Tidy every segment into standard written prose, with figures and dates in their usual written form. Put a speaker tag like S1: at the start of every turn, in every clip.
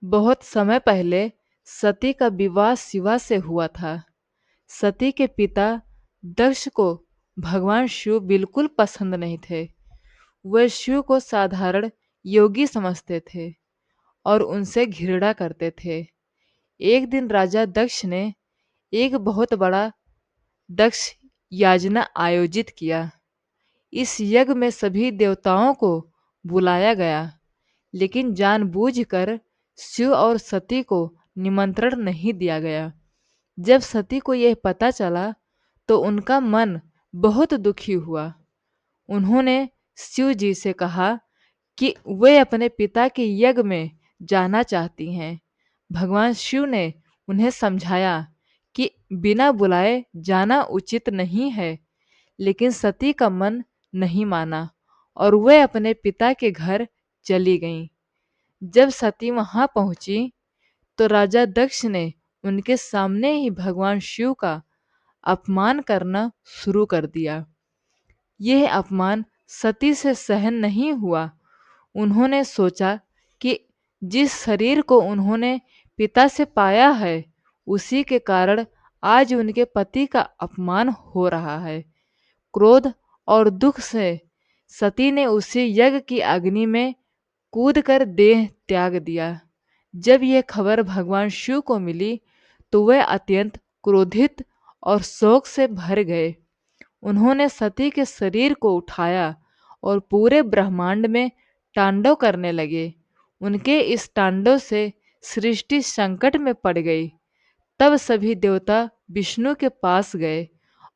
S1: बहुत समय पहले सती का विवाह शिवा से हुआ था। सती के पिता दक्ष को भगवान शिव बिल्कुल पसंद नहीं थे। वे शिव को साधारण योगी समझते थे और उनसे घृणा करते थे। एक दिन राजा दक्ष ने एक बहुत बड़ा दक्ष याजना आयोजित किया। इस यज्ञ में सभी देवताओं को बुलाया गया, लेकिन जानबूझकर शिव और सती को निमंत्रण नहीं दिया गया। जब सती को यह पता चला तो उनका मन बहुत दुखी हुआ। उन्होंने शिव जी से कहा कि वे अपने पिता के यज्ञ में जाना चाहती हैं। भगवान शिव ने उन्हें समझाया कि बिना बुलाए जाना उचित नहीं है, लेकिन सती का मन नहीं माना और वे अपने पिता के घर चली गईं। जब सती वहां पहुंची तो राजा दक्ष ने उनके सामने ही भगवान शिव का अपमान करना शुरू कर दिया। यह अपमान सती से सहन नहीं हुआ। उन्होंने सोचा कि जिस शरीर को उन्होंने पिता से पाया है, उसी के कारण आज उनके पति का अपमान हो रहा है। क्रोध और दुख से सती ने उसी यज्ञ की अग्नि में कूदकर देह त्याग दिया। जब यह खबर भगवान शिव को मिली तो वे अत्यंत क्रोधित और शोक से भर गए। उन्होंने सती के शरीर को उठाया और पूरे ब्रह्मांड में तांडव करने लगे। उनके इस तांडव से सृष्टि संकट में पड़ गई। तब सभी देवता विष्णु के पास गए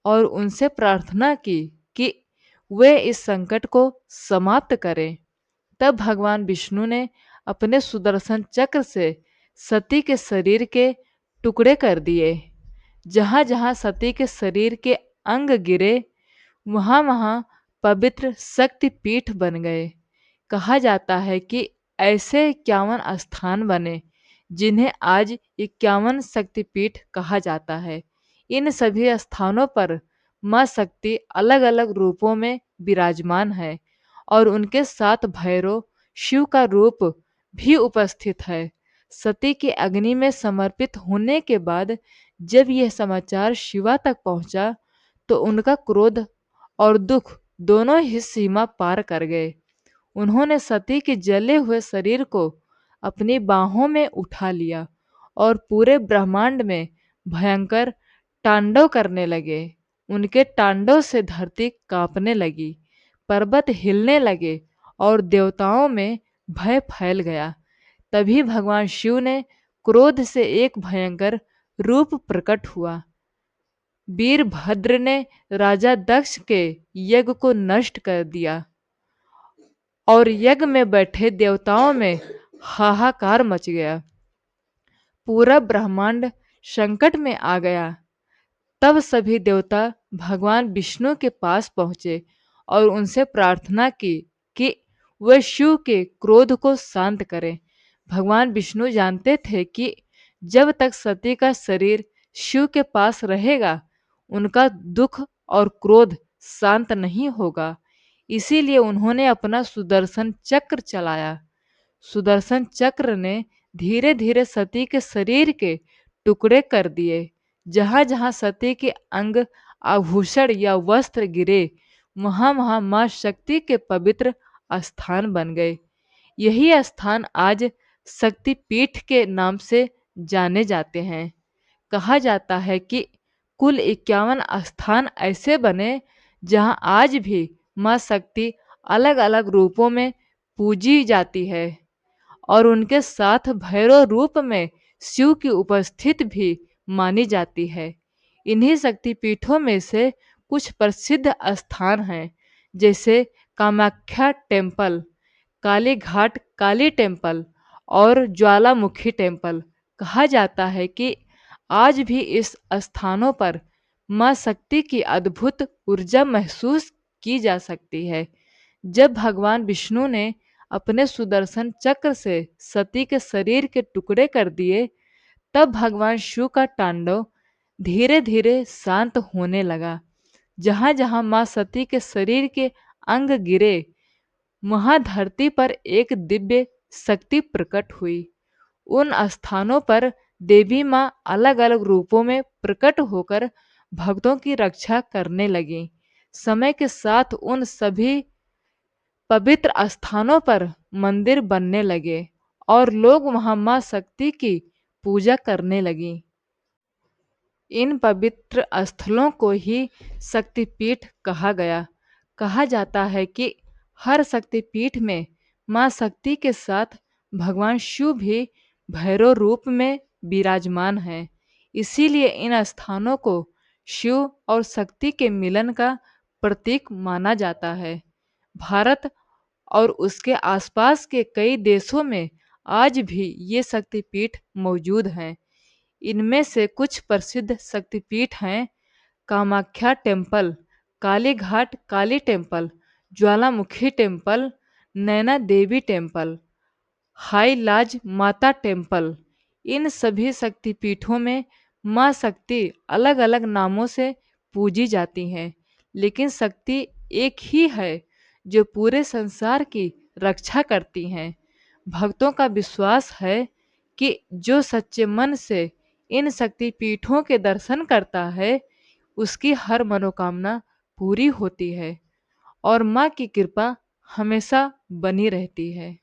S1: और उनसे प्रार्थना की कि वे इस संकट को समाप्त करें। तब भगवान विष्णु ने अपने सुदर्शन चक्र से सती के शरीर के टुकड़े कर दिए। जहाँ जहाँ सती के शरीर के अंग गिरे, वहाँ वहाँ पवित्र शक्ति पीठ बन गए। कहा जाता है कि ऐसे 51 स्थान बने जिन्हें आज 51 शक्तिपीठ कहा जाता है। इन सभी स्थानों पर माँ शक्ति अलग अलग रूपों में विराजमान है और उनके साथ भैरव शिव का रूप भी उपस्थित है। सती की अग्नि में समर्पित होने के बाद जब यह समाचार शिवा तक पहुंचा तो उनका क्रोध और दुख दोनों ही सीमा पार कर गए। उन्होंने सती के जले हुए शरीर को अपनी बाहों में उठा लिया और पूरे ब्रह्मांड में भयंकर तांडव करने लगे। उनके तांडव से धरती कांपने लगी, पर्वत हिलने लगे और देवताओं में भय फैल गया। तभी भगवान शिव ने क्रोध से एक भयंकर रूप प्रकट हुआ। वीरभद्र ने राजा दक्ष के यज्ञ को नष्ट कर दिया और यज्ञ में बैठे देवताओं में हाहाकार मच गया। पूरा ब्रह्मांड संकट में आ गया। तब सभी देवता भगवान विष्णु के पास पहुंचे और उनसे प्रार्थना की कि वे शिव के क्रोध को शांत करें। भगवान विष्णु जानते थे कि जब तक सती का शरीर शिव के पास रहेगा, उनका दुख और क्रोध शांत नहीं होगा। इसीलिए उन्होंने अपना सुदर्शन चक्र चलाया। सुदर्शन चक्र ने धीरे धीरे सती के शरीर के टुकड़े कर दिए। जहाँ जहाँ सती के अंग, आभूषण या वस्त्र गिरे, वहाँ वहाँ माँ शक्ति के पवित्र स्थान बन गए। यही स्थान आज शक्तिपीठ के नाम से जाने जाते हैं। कहा जाता है कि कुल 51 स्थान ऐसे बने जहाँ आज भी माँ शक्ति अलग अलग रूपों में पूजी जाती है और उनके साथ भैरव रूप में शिव की उपस्थिति भी मानी जाती है। इन्हीं शक्तिपीठों में से कुछ प्रसिद्ध स्थान हैं, जैसे कामाख्या टेम्पल, काली घाट काली टेम्पल और ज्वालामुखी टेम्पल। कहा जाता है कि आज भी इस स्थानों पर माँ शक्ति की अद्भुत ऊर्जा महसूस की जा सकती है। जब भगवान विष्णु ने अपने सुदर्शन चक्र से सती के शरीर के टुकड़े कर दिए, तब भगवान शिव का तांडव धीरे धीरे शांत होने लगा। जहाँ जहाँ माँ सती के शरीर के अंग गिरे, वहाँ धरती पर एक दिव्य शक्ति प्रकट हुई। उन स्थानों पर देवी माँ अलग अलग रूपों में प्रकट होकर भक्तों की रक्षा करने लगी। समय के साथ उन सभी पवित्र स्थानों पर मंदिर बनने लगे और लोग वहां मां शक्ति की पूजा करने लगी। इन पवित्र स्थलों को ही शक्तिपीठ कहा गया। कहा जाता है कि हर शक्तिपीठ में मां शक्ति के साथ भगवान शिव भी भैरव रूप में विराजमान हैं। इसीलिए इन स्थानों को शिव और शक्ति के मिलन का प्रतीक माना जाता है। भारत और उसके आसपास के कई देशों में आज भी ये शक्तिपीठ मौजूद हैं। इनमें से कुछ प्रसिद्ध शक्तिपीठ हैं: कामाख्या टेम्पल, कालीघाट काली टेम्पल, ज्वालामुखी टेम्पल, नैना देवी टेम्पल, हाईलाज माता टेम्पल। इन सभी शक्तिपीठों में माँ शक्ति अलग अलग नामों से पूजी जाती हैं, लेकिन शक्ति एक ही है जो पूरे संसार की रक्षा करती हैं। भक्तों का विश्वास है कि जो सच्चे मन से इन शक्तिपीठों के दर्शन करता है, उसकी हर मनोकामना पूरी होती है और माँ की कृपा हमेशा बनी रहती है।